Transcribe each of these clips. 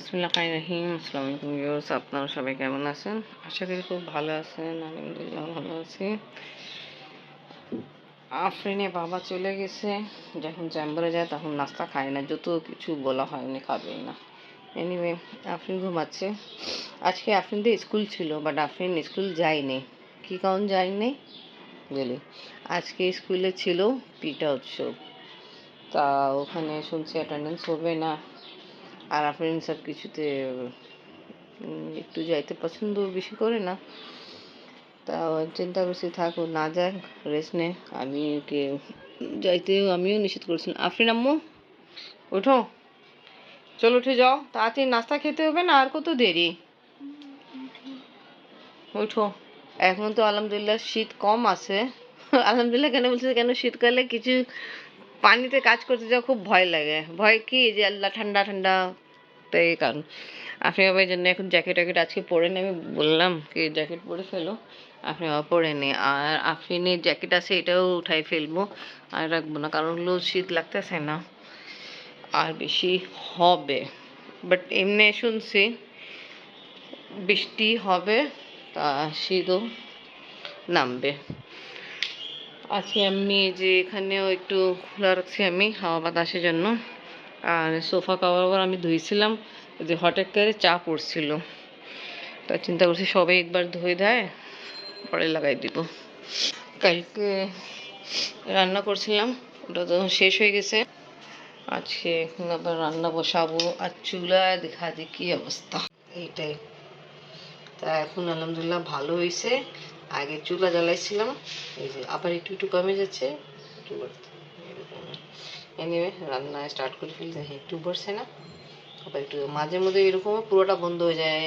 বিসমিল্লাহির রহমানির রহিম। আসসালামু আলাইকুম ভিউয়ার্স, আপনারা সবাই কেমন আছেন? আশা করি খুব ভালো আছেন। আলহামদুলিল্লাহ ভালো আছি। আফরিনের বাবা চলে গেছে, যখন চেম্বারে যায় তখন নাস্তা খায় না, যত কিছু বলা হয় উনি খাবেই না। এনিওয়ে, আফরিন ঘুমাচ্ছে। আজকে আফরিনদের স্কুল ছিল, বাট আফরিন স্কুল যায়নি। কী কারণ যায়নি বলি, আজকে স্কুলে ছিল পিটা উৎসব, তা ওখানে শুনছি অ্যাটেন্ডেন্স হবে না। আর আফরিন সব কিছুতে একটু যাইতে পছন্দ বেশি করে না। তা চিন্তা করছি থাক, ও না যাক, রেস্ট নে। আমি ওকে যাইতেও আমিও নিষেধ করছিলাম। আফরিন আম্মু ওঠো, চলো উঠে যাও, তাড়াতাড়ি নাস্তা খেতে হবে না, আর কত দেরি। ওঠো। এখন তো আলহামদুলিল্লাহ শীত কম আছে। আলহামদুলিল্লাহ কেন বলছে, কেন শীতকালে কিছু পানিতে কাজ করতে যাওয়া খুব ভয় লাগে। ভয় কি, যে আল্লাহ ঠান্ডা ঠান্ডা, তো এই কারণ। আপনি বাবা এই জন্য এখন জ্যাকেট ট্যাকেট আজকে পরে নি, আমি বললাম কি জ্যাকেট পরে ফেলো, আপনি বাবা পরে নি। আর আফরিনের জ্যাকেট আছে, এটাও উঠাই ফেলবো, আর রাখবো না, কারণ হলো শীত লাগতেছে না, আর বেশি হবে। বাট এমনি শুনছি বৃষ্টি হবে, তা শীতও নামবে। আজকে আমি যে এখানেও একটু খোলা রাখছি আমি হাওয়া বাতাসের জন্য। আর সোফা কভার আমি ধুইছিলাম, যে হঠাৎ করে চা পড়ছিল, তা চিন্তা করছি সবাই একবার ধুয়ে দেয়, পরে লাগাই দিব। কালকে রান্না করছিলাম, ওটা তো শেষ হয়ে গেছে। আজকে এখন আবার রান্না বসাবো, আর চুলায় দেখা দেখি অবস্থা এইটাই। তা এখন আলহামদুলিল্লাহ ভালো হয়েছে। আগে চুলা জ্বালাইছিলাম, এই যে আবার একটু একটু কমে যাচ্ছে, একটু এনিওয়ে রান্না স্টার্ট করে ফেলতে একটু পড়ছে না, আবার একটু মাঝে মধ্যে এরকম পুরোটা বন্ধ হয়ে যায়।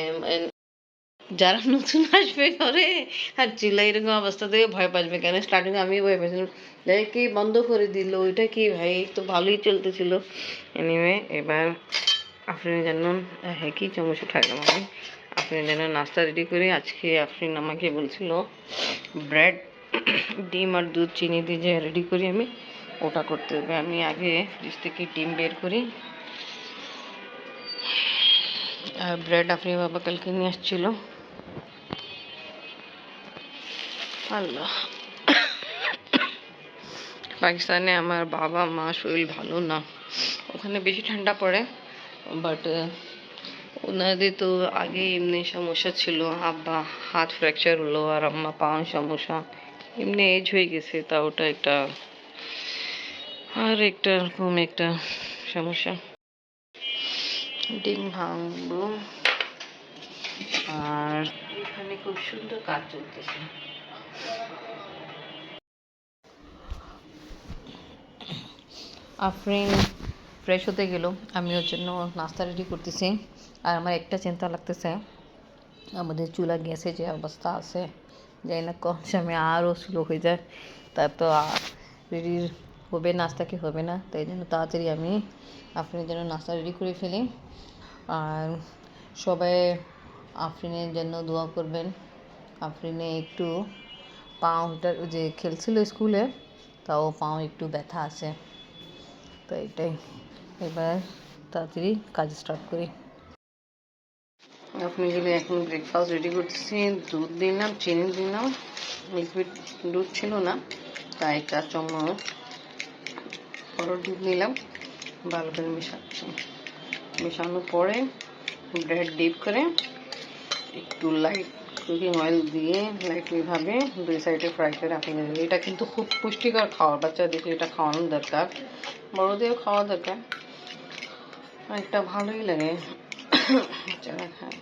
যারা নতুন আসবে ঘরে আর চুলা এরকম অবস্থা থেকে ভয় পাবে, কেন স্টার্টিংয়ে আমি ভয় পাইছিলাম, যাই কি বন্ধ করে দিল, ওইটা কি ভাই, তো ভালোই চলতেছিল। এনিওয়ে এবার আফরিন জানুন, হ্যাঁ কি চামচ উঠাইলাম আমি, আফরিন যেন নাস্তা রেডি করি। আজকে আফরিন আমাকে বলছিল ব্রেড, ডিম আর দুধ চিনি দিয়ে যে রেডি করি আমি, ওটা করতে হবে। আমি আগে ফ্রিজ থেকে ডিম বের করি, আর ব্রেড আফরিন বাবা কালকে নিয়ে আসছিল। আল্লাহ, পাকিস্তানে আমার বাবা মা শরীর ভালো না, ওখানে বেশি ঠান্ডা পড়ে, বাট ওনাদের তো আগে এমনি সমস্যা ছিল, আব্বা হাত ফ্র্যাকচার হলো আর আম্মা পাওয়ার সমস্যা, এমনি এজ হয়ে গেছে, তা ওটা একটা আর একটা এরকম একটা সমস্যা। ডিম ভাঙবো, আর এখানে খুব সুন্দর কাজ চলতেছে। আফরিন ফ্রেশ হতে গেল, আমি ওর জন্য নাস্তা রেডি করতেছি। আর আমার একটা চিন্তা লাগতেছে, আমাদের চুলা গ্যাসে যে অবস্থা আছে, যাই না কম সময় আরও স্লো হয়ে যায়, তার তো রেডি হবে নাস্তা কি হবে না, তাই জন্য তাড়াতাড়ি আমি আফরিনের জন্য নাস্তা রেডি করে ফেলি। আর সবাই আফরিনের জন্য দোয়া করবেন। আফরিনে একটু পাটা যে খেলছিল স্কুলে, তাও পাও একটু ব্যথা আছে, তো এটাই। এবার তাড়াতাড়ি কাজ স্টার্ট করি। আপনি গেলে এখন ব্রেকফাস্ট রেডি করতেছি, দুধ দিলাম, চিনি দিলাম, লিকুইড দুধ ছিল না, তাই 1 চামচ বড় দুধ নিলাম, ভালো করে মেশাচ্ছি। মেশানোর পরে ব্রেড ডিপ করে একটু লাইট কুকিং অয়েল দিয়ে লাইটলিভাবে 2 সাইডে ফ্রাই করে আপনি দেবেন। এটা কিন্তু খুব পুষ্টিকর খাওয়া, বাচ্চাদেরকে এটা খাওয়ানো দরকার, বড়োদেরও খাওয়া দরকার, একটা ভালোই লাগে বাচ্চারা খায়।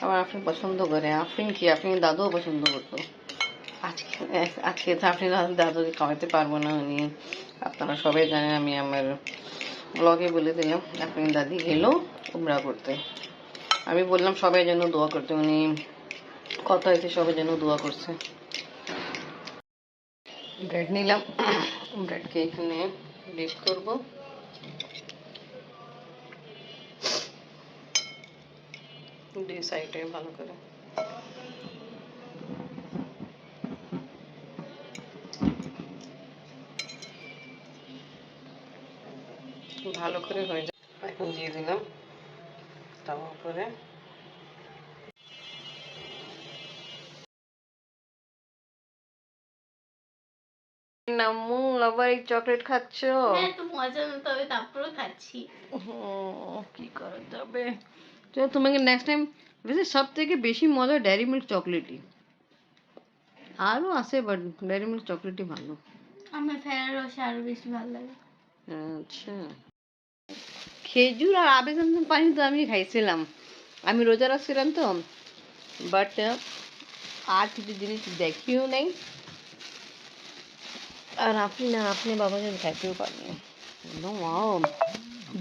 আবার আফরিন পছন্দ করে, আফরিন কি আফরিন দাদুও পছন্দ করতো। আজকে তো আফরিন দাদুকে খাওয়াতে পারবো না, উনি আপনারা সবাই জানেন, আমি আমার ব্লগে বলে দিলাম আফরিন দাদি এলো উমরা করতে, আমি বললাম সবাই যেন দোয়া করতে, উনি কথা হয়েছে সবাই যেন দোয়া করছে। ব্রেড নিলাম, ব্রেডকে এখানে ডিপ করবো, দুই সাইডে ভালো করে ভালো করে হয়ে যায়। এখন দিয়ে দিলাম তাওয়া উপরে নামু আবার এই চকলেট খাচ্ছ? হ্যাঁ তো মজা না, তবে তারপরেও খাচ্ছি। কি করা যাবে। চলো তোমাকে নেক্সট টাইম, বেশি সব থেকে বেশি মজা ডেয়ারি মিল্ক চকলেটই, আরও আছে বাট ডেয়ারি মিল্ক চকলেটই ভালো। আমার ফেরার রসে আরো বেশি ভালো লাগে। আচ্ছা, খেজুর আর আবেদন পানি তো আমি খাইছিলাম, আমি রোজা রাখছিলাম তো, বাট আর কিছু জিনিস দেখিও নাই। আর আপনি বাবা যেন খাইতেও পারেনি। ওয়াও,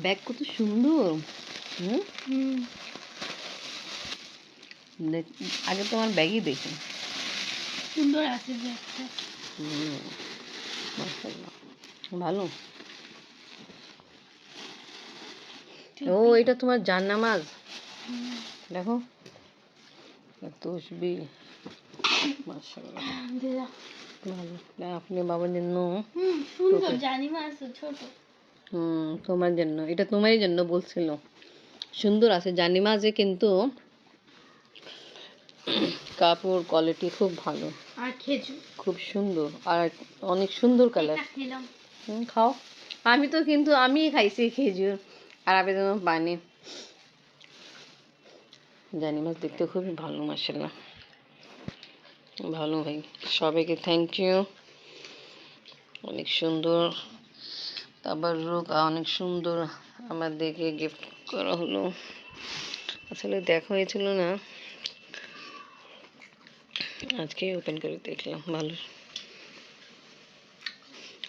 ব্যাগ কত সুন্দর। আগে তোমার ব্যাগই দেখি, সুন্দর আছে ব্যাগটা। ভালো। ও এটা তোমার জান্নামাজ, দেখো তসবি, মাশাআল্লাহ ভালো। আপনি বাবার জন্য সুন্দর জানিমা আছে ছোট। তোমার জন্য, এটা তোমারই জন্য বলছিল, সুন্দর আছে জানিমাজে, কিন্তু কাপড় কোয়ালিটি খুব ভালো আর খেজুর খুব সুন্দর, আর অনেক সুন্দর কালার। খাও। আমি তো কিন্তু আমি খাইছি খেজুর আর আবেদন পানি। জানিমাজ দেখতে খুবই ভালো, মাশাআল্লাহ ভালো ভাই। সবাইকে থ্যাংক ইউ, অনেক সুন্দর তাবাররুক, অনেক সুন্দর আমাদেরকে গিফট করা হলো। আসলে দেখা হয়েছিল না, আজকে ওপেন করে দেখলাম, ভালো।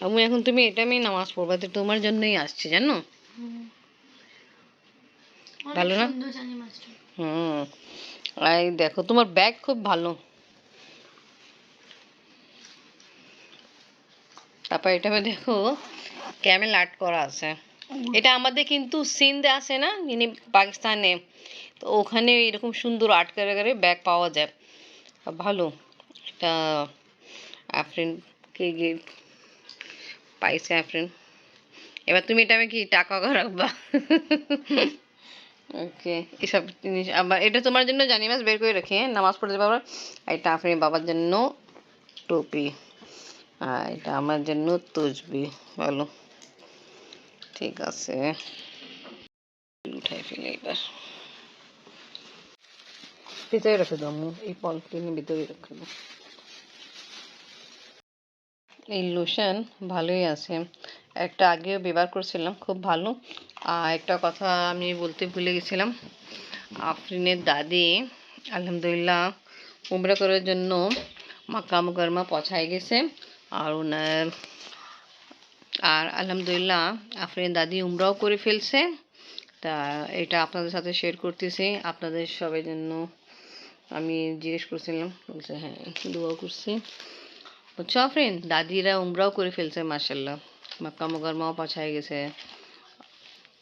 আমি এখন তুমি এটা আমি নামাজ পড়বা, তো তোমার জন্যই আসছি জানো, ভালো না? আর দেখো তোমার ব্যাগ খুব ভালো। তারপর এটা দেখো ক্যামেল আর্ট করা আছে, এটা আমাদের কিন্তু সিন্ধে আছে না, যিনি পাকিস্তানে, তো ওখানে এরকম সুন্দর আর্ট করে করে ব্যাগ পাওয়া যায়, ভালো। এটা আফরিনকে গিফট পাইছে আফরিন। এবার তুমি এটা আমি কি টাকা রাখবা? ওকে, এসব জিনিস আবার এটা তোমার জন্য জানিমাজ বের করে রাখি, নামাজ পড়তে পারবা। এটা আফরিন বাবার জন্য টুপি, আর এটা আমার জন্য তসবি, ভালো। ঠিক আছে, উঠাই ফেলে এবার ভিতরে রেখে দাও, এই পলিথিনের ভিতরে রেখে দাও। এই লোশন ভালোই আছে, একটা আগেও ব্যবহার করছিলাম, খুব ভালো। আর একটা কথা আমি বলতে ভুলে গেছিলাম, আফরিনের দাদি আলহামদুলিল্লাহ উমরা করার জন্য মক্কা মুকাররমা পৌঁছায় গেছে, আর ওনার আলহামদুলিল্লাহ আফরিনের দাদি উমরাও করে ফেলছে। তা এটা আপনাদের সাথে শেয়ার করতেছি, আপনাদের সবাই জন্য। আমি জিজ্ঞেস করছিলাম, বলছে হ্যাঁ দোয়া করছি। বুঝছো আফরিন, দাদিরা উমরাও করে ফেলছে মাশাআল্লাহ, মক্কা মুকাররমাও পৌঁছায় গেছে,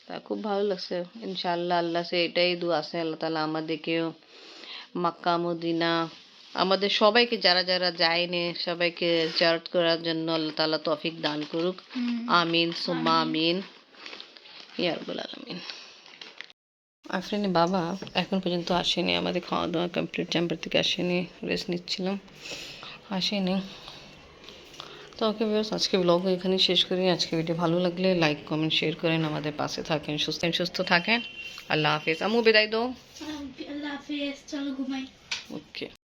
তা খুব ভালো লাগছে। ইনশাআল্লাহ আল্লাহ সে এটাই দোয়া আছে, আল্লাহ তাআলা আমাদেরকেও মক্কা মদিনা, আমাদের সবাইকে যারা যারা যায়নি সবাইকে জিয়ারত করার জন্য আল্লাহ তাআলা তৌফিক দান করুক, আমিন সুম্মা আমিন ইয়া রাব্বুল আলামিন। আফরিনের বাবা এখন পর্যন্ত আসেনি, আমাদের খাওয়া দাওয়া কমপ্লিট, চেম্বার থেকে আসেনি, রেস্ট নিচ্ছিলাম, আসেনি। তো ওকে ভিউয়ার্স, আজকে ব্লগ এখানে শেষ করি। আজকে ভিডিও ভালো লাগলে লাইক কমেন্ট শেয়ার করেন, আমাদের পাশে থাকেন, সুস্থ থাকেন। আল্লাহ হাফিজ। আমু বিদায় দাও। আল্লাহ হাফিজ, চলো ঘুমাই। ওকে।